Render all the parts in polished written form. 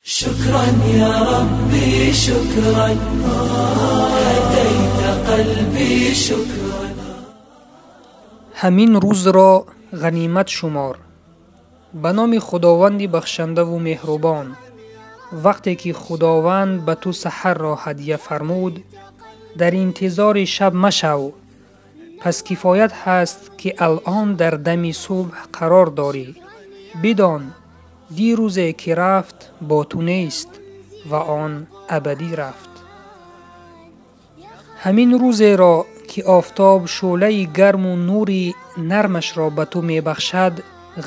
شكرا يا ربي شكرا هديت قلبي شكرا. همین روز را غنیمت شمار. به نام خداوند بخشنده و مهربان. وقتی که خداوند به تو سحر را هدیه فرمود، در انتظار شب مشو. پس کفایت هست که الان در دم صبح قرار داری. بدان دیروزی که رفت با تو نیست و آن ابدی رفت. همین روزی را که آفتاب شعله گرم و نوری نرمش را به تو می بخشد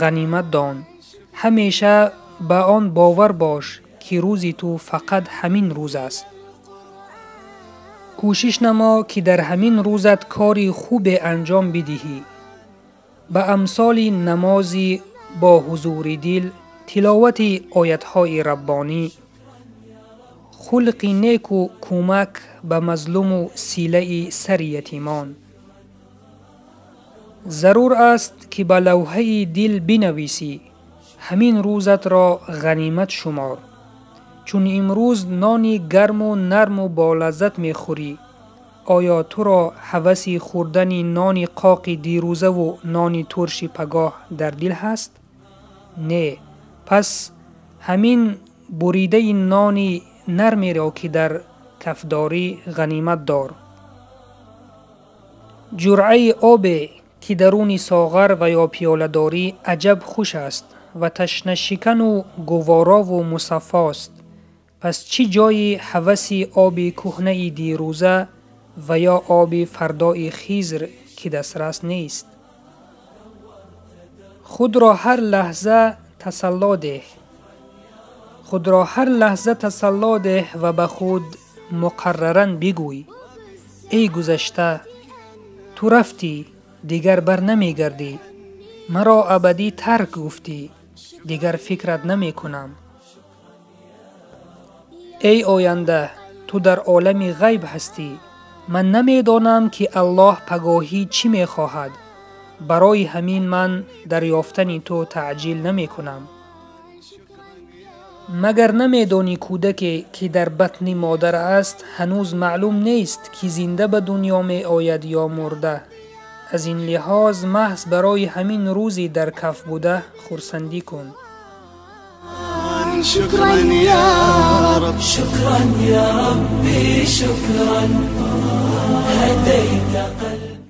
غنیمت دان. همیشه به آن باور باش که روزی تو فقط همین روز است. کوشش نما که در همین روزت کاری خوب انجام بدهی. به امثال نمازی با حضور دل، تلاوت آیت‌های ربانی، خلق نیک و کمک به مظلوم و صله سر یتیمان. ضرور است که به لوحه دل بنویسی همین روزت را غنیمت شمار. چون امروز نانی گرم و نرم و با لذت می خوری، آیا تو را هوس خوردن نان قاق دیروزه و نان ترش پگاه در دل هست؟ نه. پس همین بریده نان نرمی را که در کفداری غنیمت دار. جرعه آب که درون ساغر و یا پیاله داری عجب خوش است و تشنه شکن و گوارا و مصفاست. پس چی جای هوس آب کهنه دیروزه و یا آب فردای خیزر که دسترس نیست؟ خود را هر لحظه تسلی ده. خود را هر لحظه تسلی ده و به خود مقرراً بگوی: ای گذشته، تو رفتی دیگر بر نمی گردی. مرا ابدی ترک گفتی، دیگر فکرت نمی کنم. ای آینده، تو در عالم غیب هستی. من نمی دانم که الله پگاهی چی می خواهد. برای همین من دریافتن تو تعجیل نمی کنم. مگر نمی دانی کودکی که در بطن مادر است هنوز معلوم نیست که زنده به دنیا می آید یا مرده. از این لحاظ محض برای همین روزی در کف بوده خرسندی کن. شكرا يا رب شكرا يا ربي شكرا هديت